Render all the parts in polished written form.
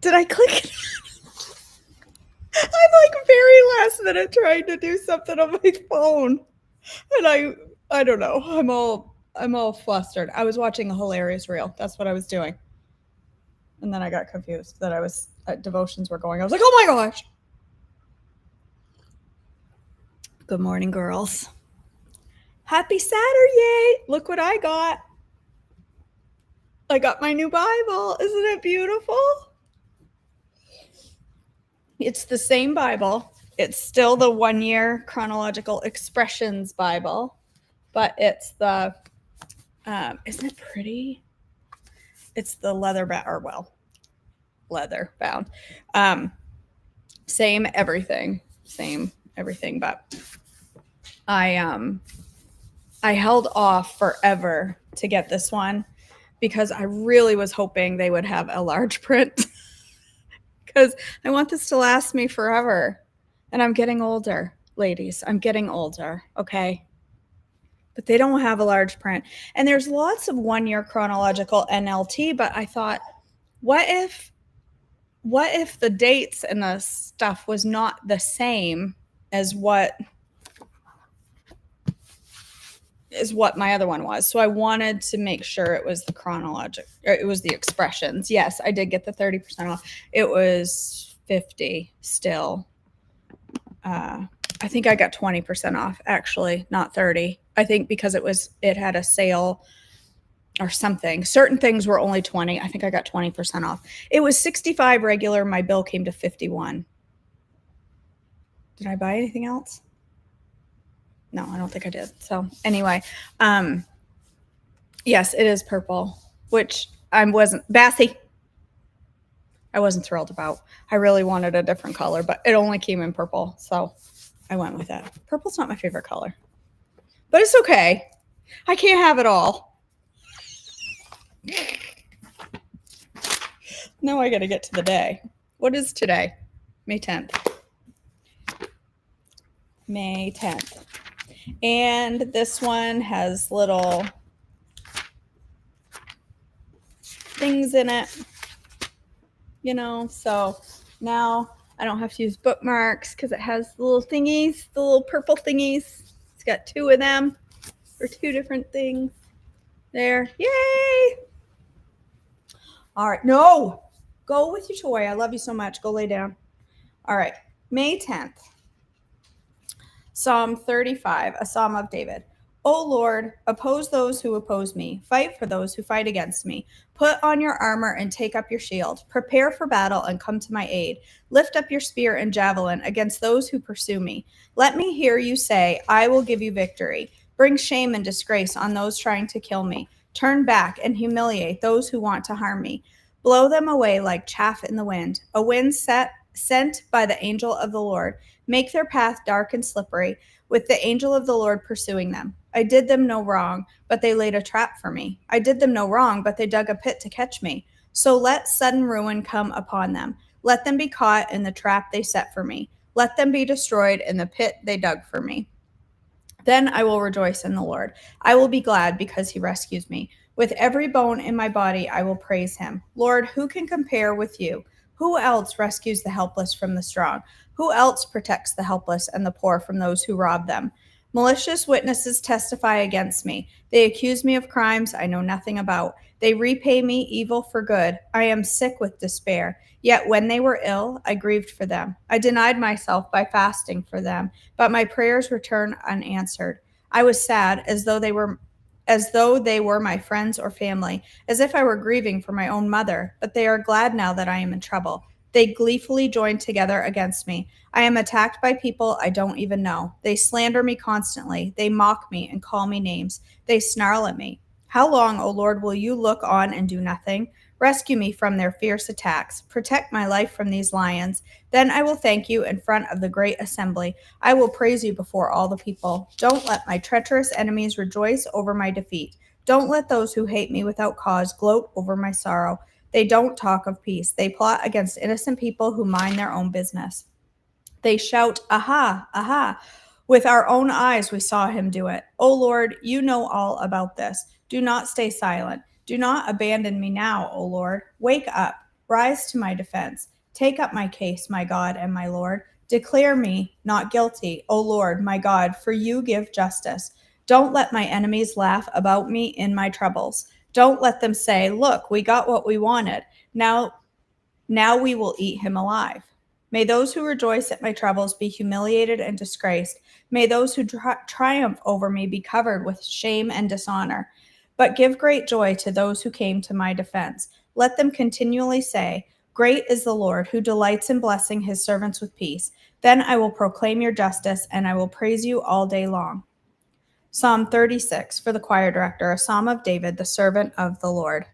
Did I click it? I'm like very last minute trying to do something on my phone. And I don't know. I'm all flustered. I was watching a hilarious reel. That's what I was doing. And then I got confused that devotions were going. I was like, oh my gosh. Good morning, girls. Happy Saturday. Look what I got. I got my new Bible. Isn't it beautiful? It's the same Bible. It's still the 1 year chronological expressions Bible, but it's the, isn't it pretty? It's the leather bound. Same everything, but I held off forever to get this one because I really was hoping they would have a large print because I want this to last me forever. And I'm getting older, ladies. I'm getting older, okay? But they don't have a large print. And there's lots of 1 year chronological NLT, but I thought, what if the dates and the stuff was not the same as what my other one was? So I wanted to make sure it was the chronological, or it was the expressions. Yes, I did get the 30% off. It was 50 still. I think I got 20% off, actually, not 30. I think because it had a sale or something. Certain things were only 20. I think I got 20% off. It was 65 regular. My bill came to 51. Did I buy anything else? No, I don't think I did. So anyway, yes, it is purple, which I wasn't thrilled about. I really wanted a different color, but it only came in purple. So I went with that. Purple's not my favorite color, but it's okay. I can't have it all. Now I got to get to the day. What is today? May 10th. May 10th. And this one has little things in it, so now I don't have to use bookmarks because it has the little thingies, the little purple thingies. It's got 2 of them for 2 different things there. Yay! All right. No, go with your toy. I love you so much. Go lay down. All right. May 10th. Psalm 35, a psalm of David. O Lord, oppose those who oppose me. Fight for those who fight against me. Put on your armor and take up your shield. Prepare for battle and come to my aid. Lift up your spear and javelin against those who pursue me. Let me hear you say, I will give you victory. Bring shame and disgrace on those trying to kill me. Turn back and humiliate those who want to harm me. Blow them away like chaff in the wind, a wind sent by the angel of the Lord. Make their path dark and slippery, with the angel of the Lord pursuing them. I did them no wrong, but they laid a trap for me. I did them no wrong, but they dug a pit to catch me. So let sudden ruin come upon them. Let them be caught in the trap they set for me. Let them be destroyed in the pit they dug for me. Then I will rejoice in the Lord. I will be glad because he rescues me. With every bone in my body, I will praise him. Lord, who can compare with you? Who else rescues the helpless from the strong? Who else protects the helpless and the poor from those who rob them? Malicious witnesses testify against me. They accuse me of crimes I know nothing about. They repay me evil for good. I am sick with despair. Yet when they were ill, I grieved for them. I denied myself by fasting for them, but my prayers returned unanswered. I was sad as though they were my friends or family, as if I were grieving for my own mother, but they are glad now that I am in trouble. They gleefully join together against me. I am attacked by people I don't even know. They slander me constantly. They mock me and call me names. They snarl at me. How long, O Lord, will you look on and do nothing? Rescue me from their fierce attacks. Protect my life from these lions. Then I will thank you in front of the great assembly. I will praise you before all the people. Don't let my treacherous enemies rejoice over my defeat. Don't let those who hate me without cause gloat over my sorrow. They don't talk of peace. They plot against innocent people who mind their own business. They shout, aha, aha. With our own eyes we saw him do it. O Lord, you know all about this. Do not stay silent. Do not abandon me now, O Lord. Wake up. Rise to my defense. Take up my case, my God and my Lord. Declare me not guilty, O Lord, my God, for you give justice. Don't let my enemies laugh about me in my troubles. Don't let them say, look, we got what we wanted. Now we will eat him alive. May those who rejoice at my troubles be humiliated and disgraced. May those who triumph over me be covered with shame and dishonor. But give great joy to those who came to my defense. Let them continually say, great is the Lord, who delights in blessing his servants with peace. Then I will proclaim your justice, and I will praise you all day long. Psalm 36 for the choir director, a psalm of David, the servant of the Lord.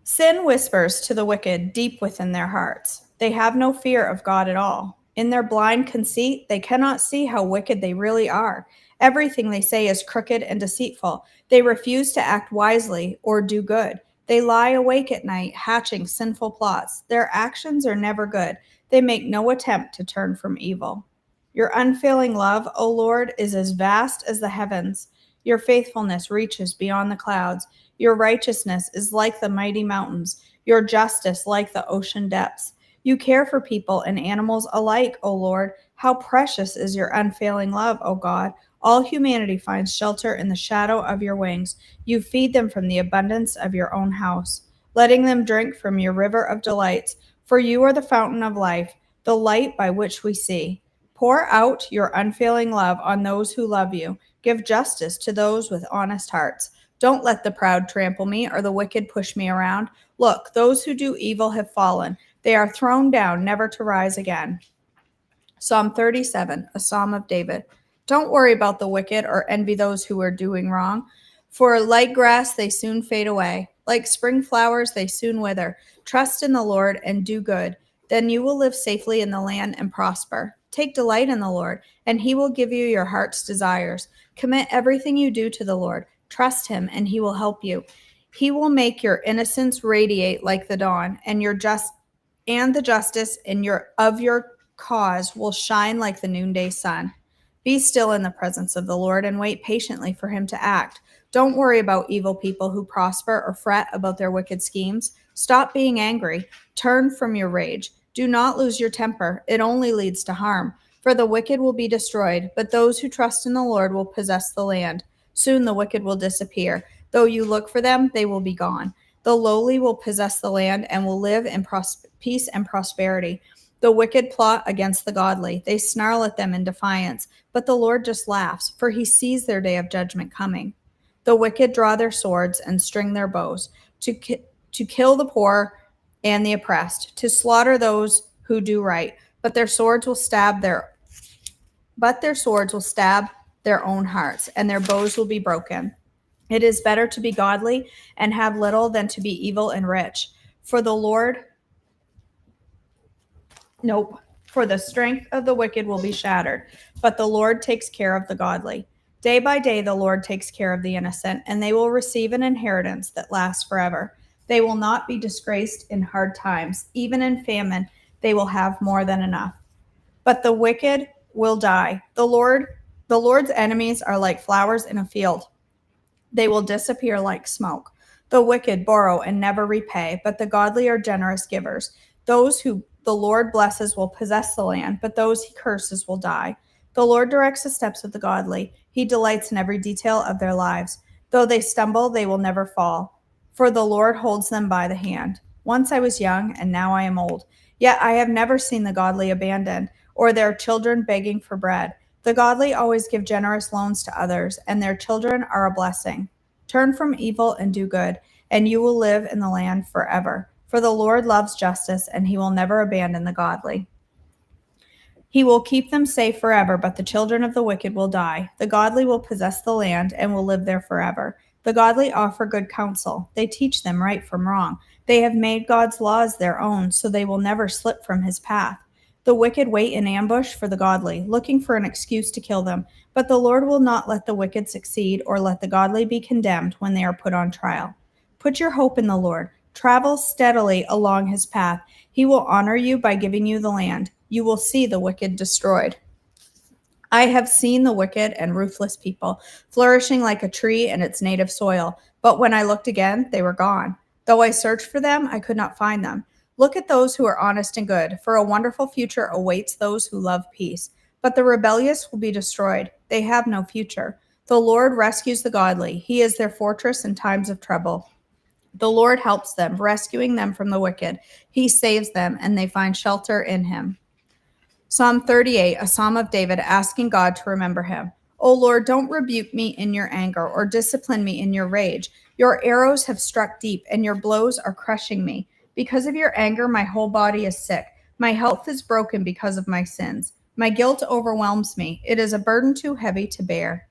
Sin whispers to the wicked deep within their hearts. They have no fear of God at all. In their blind conceit, they cannot see how wicked they really are. Everything they say is crooked and deceitful. They refuse to act wisely or do good. They lie awake at night, hatching sinful plots. Their actions are never good. They make no attempt to turn from evil. Your unfailing love, O Lord, is as vast as the heavens. Your faithfulness reaches beyond the clouds. Your righteousness is like the mighty mountains, your justice like the ocean depths. You care for people and animals alike, O Lord. How precious is your unfailing love, O God. All humanity finds shelter in the shadow of your wings. You feed them from the abundance of your own house, letting them drink from your river of delights. For you are the fountain of life, the light by which we see. Pour out your unfailing love on those who love you. Give justice to those with honest hearts. Don't let the proud trample me or the wicked push me around. Look, those who do evil have fallen. They are thrown down, never to rise again. Psalm 37, a psalm of David. Don't worry about the wicked or envy those who are doing wrong, for like grass they soon fade away. Like spring flowers they soon wither. Trust in the Lord and do good. Then you will live safely in the land and prosper. Take delight in the Lord, and he will give you your heart's desires. Commit everything you do to the Lord. Trust him, and he will help you. He will make your innocence radiate like the dawn, and the justice of your cause will shine like the noonday sun. Be still in the presence of the Lord and wait patiently for him to act. Don't worry about evil people who prosper or fret about their wicked schemes. Stop being angry. Turn from your rage. Do not lose your temper. It only leads to harm. For the wicked will be destroyed, but those who trust in the Lord will possess the land. Soon the wicked will disappear. Though you look for them, they will be gone. The lowly will possess the land and will live in peace and prosperity. The wicked plot against the godly. They snarl at them in defiance, but the Lord just laughs, for he sees their day of judgment coming. The wicked draw their swords and string their bows to kill the poor and the oppressed, to slaughter those who do right, but their swords will stab their own hearts, and their bows will be broken. It is better to be godly and have little than to be evil and rich. For the strength of the wicked will be shattered, but the Lord takes care of the godly. Day by day the Lord takes care of the innocent, and they will receive an inheritance that lasts forever. They will not be disgraced in hard times. Even in famine, they will have more than enough. But the wicked will die. The Lord's enemies are like flowers in a field. They will disappear like smoke. The wicked borrow and never repay, but the godly are generous givers. Those who the Lord blesses will possess the land, but those he curses will die. The Lord directs the steps of the godly. He delights in every detail of their lives. Though they stumble, they will never fall, for the Lord holds them by the hand. Once I was young, and now I am old. Yet I have never seen the godly abandoned, or their children begging for bread. The godly always give generous loans to others, and their children are a blessing. Turn from evil and do good, and you will live in the land forever. For the Lord loves justice, and he will never abandon the godly. He will keep them safe forever, but the children of the wicked will die. The godly will possess the land and will live there forever. The godly offer good counsel. They teach them right from wrong. They have made God's laws their own, so they will never slip from his path. The wicked wait in ambush for the godly, looking for an excuse to kill them. But the Lord will not let the wicked succeed or let the godly be condemned when they are put on trial. Put your hope in the Lord. Travel steadily along his path. He will honor you by giving you the land. You will see the wicked destroyed. I have seen the wicked and ruthless people flourishing like a tree in its native soil, but when I looked again, they were gone. Though I searched for them, I could not find them. Look at those who are honest and good, for a wonderful future awaits those who love peace. But the rebellious will be destroyed. They have no future. The Lord rescues the godly. He is their fortress in times of trouble. The Lord helps them, rescuing them from the wicked. He saves them, and they find shelter in him. Psalm 38, a psalm of David asking God to remember him. O Lord, don't rebuke me in your anger or discipline me in your rage. Your arrows have struck deep, and your blows are crushing me. Because of your anger, my whole body is sick. My health is broken because of my sins. My guilt overwhelms me. It is a burden too heavy to bear.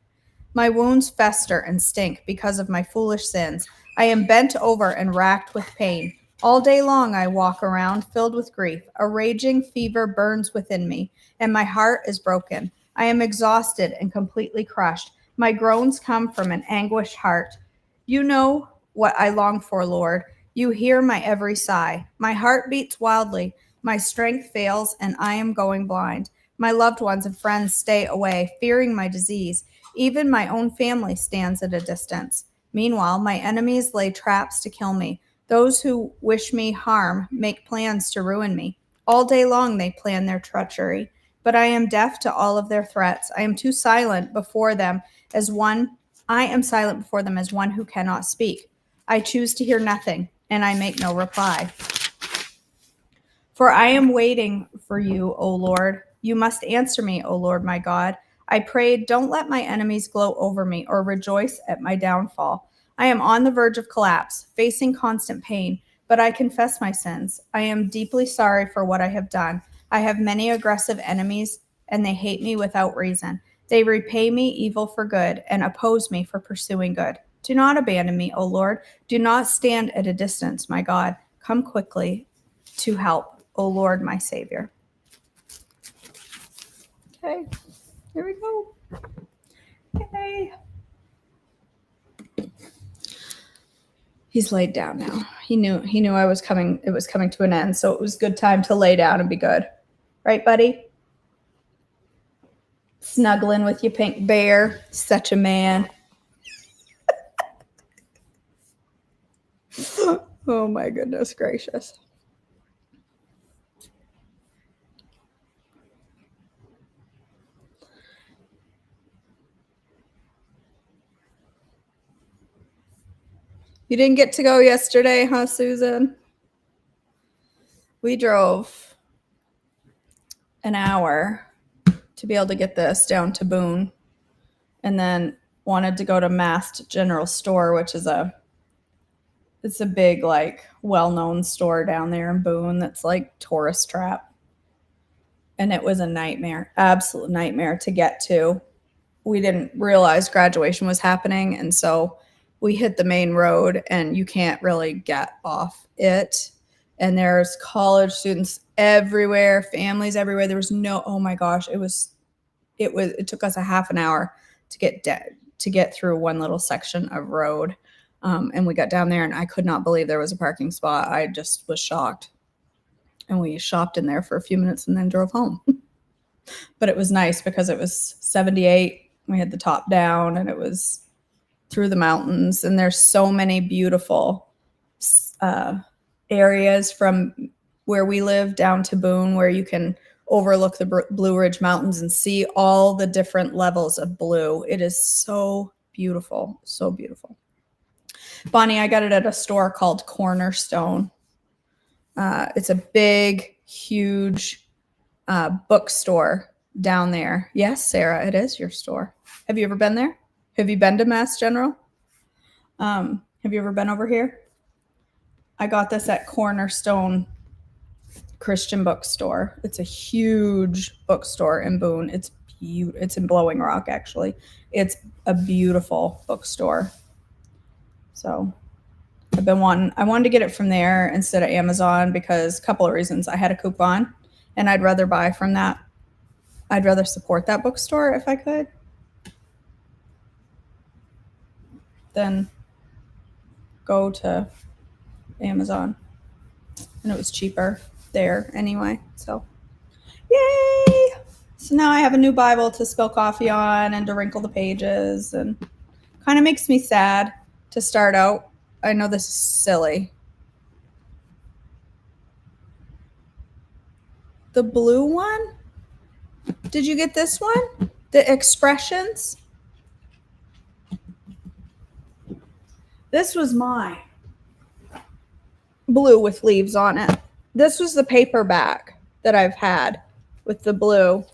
My wounds fester and stink because of my foolish sins. I am bent over and racked with pain. All day long I walk around filled with grief. A raging fever burns within me, and my heart is broken. I am exhausted and completely crushed. My groans come from an anguished heart. You know what I long for, Lord. You hear my every sigh. My heart beats wildly. My strength fails, and I am going blind. My loved ones and friends stay away, fearing my disease. Even my own family stands at a distance. Meanwhile, my enemies lay traps to kill me. Those who wish me harm make plans to ruin me. All day long they plan their treachery, but I am deaf to all of their threats. I am silent before them as one who cannot speak. I choose to hear nothing, and I make no reply. For I am waiting for you, O Lord. You must answer me, O Lord my God. I prayed, don't let my enemies gloat over me or rejoice at my downfall. I am on the verge of collapse, facing constant pain, but I confess my sins. I am deeply sorry for what I have done. I have many aggressive enemies, and they hate me without reason. They repay me evil for good and oppose me for pursuing good. Do not abandon me, O Lord. Do not stand at a distance, my God. Come quickly to help, O Lord, my Savior. Okay, here we go. Yay. He's laid down now. He knew I was coming. It was coming to an end, so it was good time to lay down and be good. Right, buddy? Snuggling with your pink bear. Such a man. Oh my goodness gracious. You didn't get to go yesterday, huh, Susan? We drove an hour to be able to get this down to Boone, and then wanted to go to Mast General Store, which is it's a big, like, well-known store down there in Boone that's like tourist trap. And it was a nightmare, absolute nightmare to get to. We didn't realize graduation was happening, and so we hit the main road, and you can't really get off it. And there's college students everywhere, families everywhere. There was oh my gosh, it took us a half an hour to get through one little section of road. And we got down there, and I could not believe there was a parking spot. I just was shocked. And we shopped in there for a few minutes and then drove home. But it was nice because it was 78. We had the top down, and it was through the mountains. And there's so many beautiful areas from where we live down to Boone where you can overlook the Blue Ridge Mountains and see all the different levels of blue. It is so beautiful, so beautiful. Bonnie, I got it at a store called Cornerstone. It's a big, huge bookstore down there. Yes, Sarah, it is your store. Have you ever been there? Have you been to Mass General? Have you ever been over here? I got this at Cornerstone Christian Bookstore. It's a huge bookstore in Boone. It's in Blowing Rock, actually. It's a beautiful bookstore. So I wanted to get it from there instead of Amazon because a couple of reasons. I had a coupon, and I'd rather buy from that. I'd rather support that bookstore if I could than go to Amazon. And it was cheaper there anyway. So, yay! So now I have a new Bible to spill coffee on and to wrinkle the pages, and kind of makes me sad to start out. I know this is silly. The blue one? Did you get this one? The expressions? This was mine. Blue with leaves on it. This was the paperback that I've had with the blue.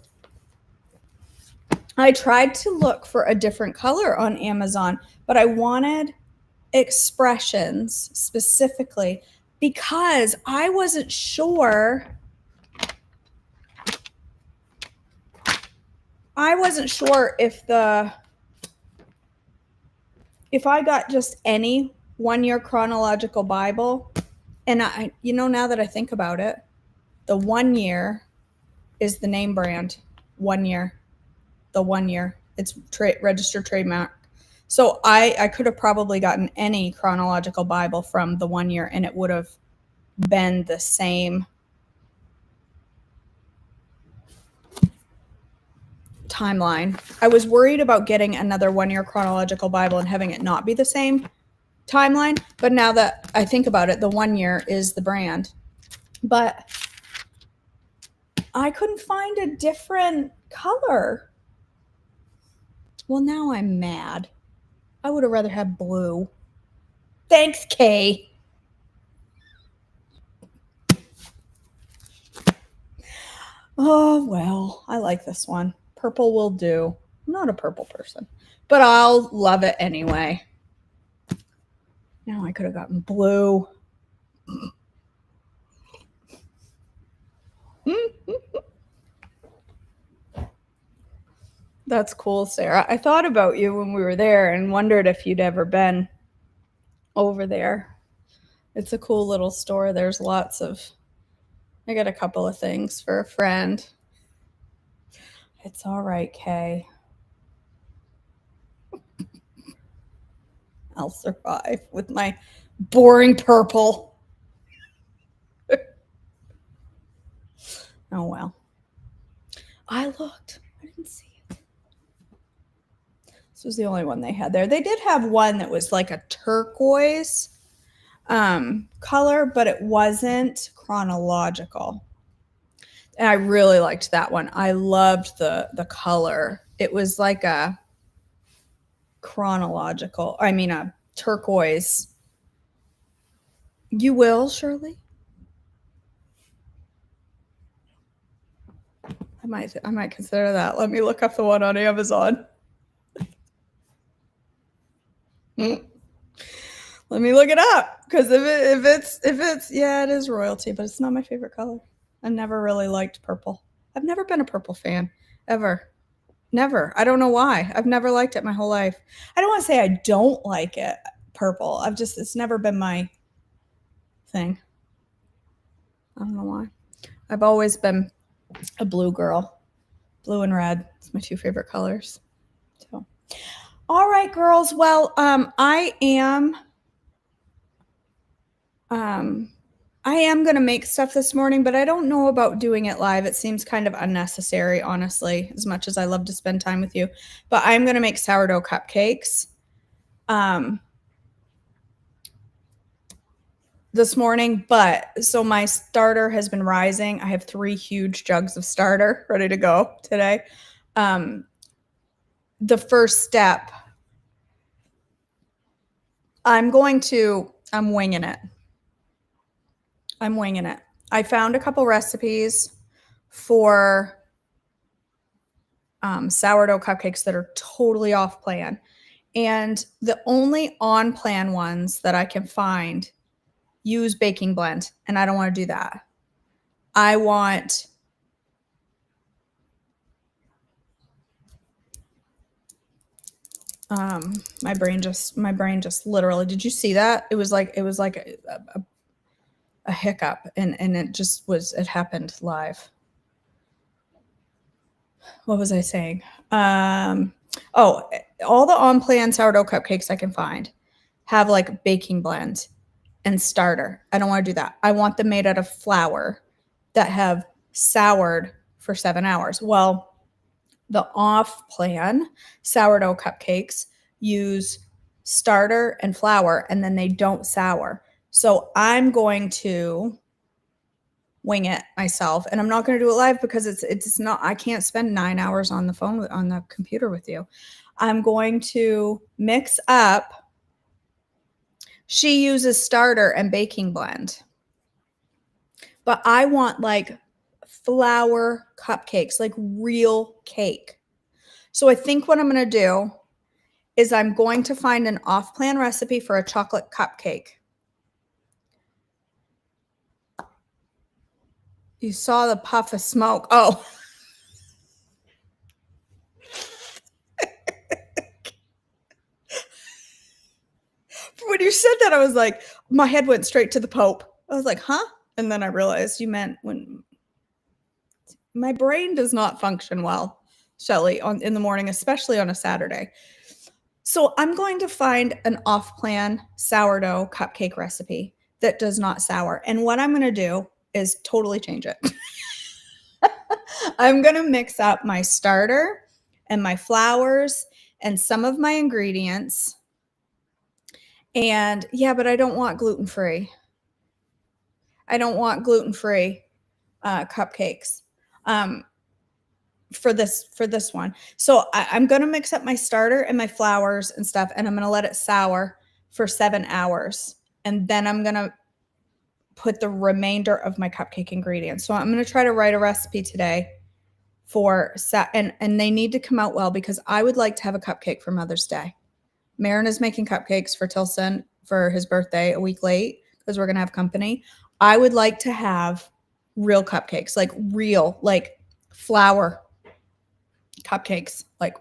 I tried to look for a different color on Amazon, but I wanted expressions specifically because I wasn't sure. If I got just any 1 year chronological Bible, and now that I think about it, the 1 year is the name brand. 1 year. The 1 year. It's registered trademark. So I could have probably gotten any chronological Bible from the 1 year, and it would have been the same timeline. I was worried about getting another 1 year chronological Bible and having it not be the same timeline. But now that I think about it, the 1 year is the brand. But I couldn't find a different color. Well, now I'm mad. I would have rather had blue. Thanks, Kay. Oh, well, I like this one. Purple will do. I'm not a purple person, but I'll love it anyway. Now I could have gotten blue. That's cool, Sarah. I thought about you when we were there and wondered if you'd ever been over there. It's a cool little store. There's I got a couple of things for a friend. It's all right, Kay. I'll survive with my boring purple. Oh, well. I looked. I didn't see it. This was the only one they had there. They did have one that was like a turquoise color, but it wasn't chronological. And I really liked that one. I loved the color. It was like a turquoise. You will, Shirley? I might consider that. Let me look up the one on Amazon. Let me look it up, because if it's yeah, it is royalty, but it's not my favorite color. I never really liked purple. I've never been a purple fan ever. Never. I don't know why. I've never liked it my whole life. I don't want to say I don't like it, purple. It's never been my thing. I don't know why. I've always been a blue girl. Blue and red. It's my two favorite colors. So, all right, girls. Well, I am going to make stuff this morning, but I don't know about doing it live. It seems kind of unnecessary, honestly, as much as I love to spend time with you. But I'm going to make sourdough cupcakes this morning. So my starter has been rising. I have 3 huge jugs of starter ready to go today. The first step, I'm winging it. I found a couple recipes for sourdough cupcakes that are totally off plan. And the only on plan ones that I can find use baking blend. And I don't want to do that. I want my brain just literally, did you see that? It was like a hiccup, and it happened live. What was I saying? All the on-plan sourdough cupcakes I can find have like baking blend and starter. I don't want to do that. I want them made out of flour that have soured for 7 hours. Well, The off plan sourdough cupcakes use starter and flour, and then they don't sour. So I'm going to wing it myself, and I'm not going to do it live because it's not, I can't spend 9 hours on the phone on the computer with you. I'm going to mix up. She uses starter and baking blend, but I want like flour cupcakes, like real cake. So I think what I'm going to do is I'm going to find an off-plan recipe for a chocolate cupcake. You saw the puff of smoke. Oh. When you said that, I was like, my head went straight to the Pope. I was like, huh? And then I realized you meant when my brain does not function well, Shelly, in the morning, especially on a Saturday. So I'm going to find an off-plan sourdough cupcake recipe that does not sour. And what I'm going to do is totally change it. I'm going to mix up my starter and my flours and some of my ingredients. And yeah, but I don't want gluten-free. I don't want gluten-free cupcakes for this one. So I'm going to mix up my starter and my flours and stuff, and I'm going to let it sour for 7 hours. And then I'm going to put the remainder of my cupcake ingredients. So I'm going to try to write a recipe today for and they need to come out well, because I would like to have a cupcake for Mother's Day. Marin is making cupcakes for Tilson for his birthday a week late because we're going to have company. I would like to have real cupcakes, like real, like flour cupcakes, like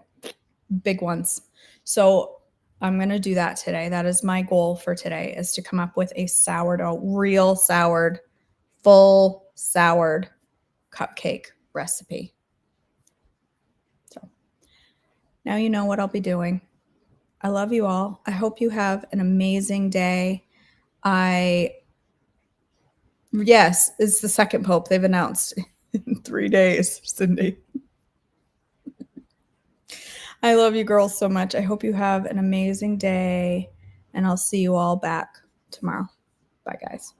big ones. So I'm going to do that today. That is my goal for today, is to come up with a sourdough, real soured, full soured cupcake recipe. So now you know what I'll be doing. I love you all. I hope you have an amazing day. Yes, it's the second Pope they've announced in 3 days, Cindy. I love you girls so much. I hope you have an amazing day, and I'll see you all back tomorrow. Bye, guys.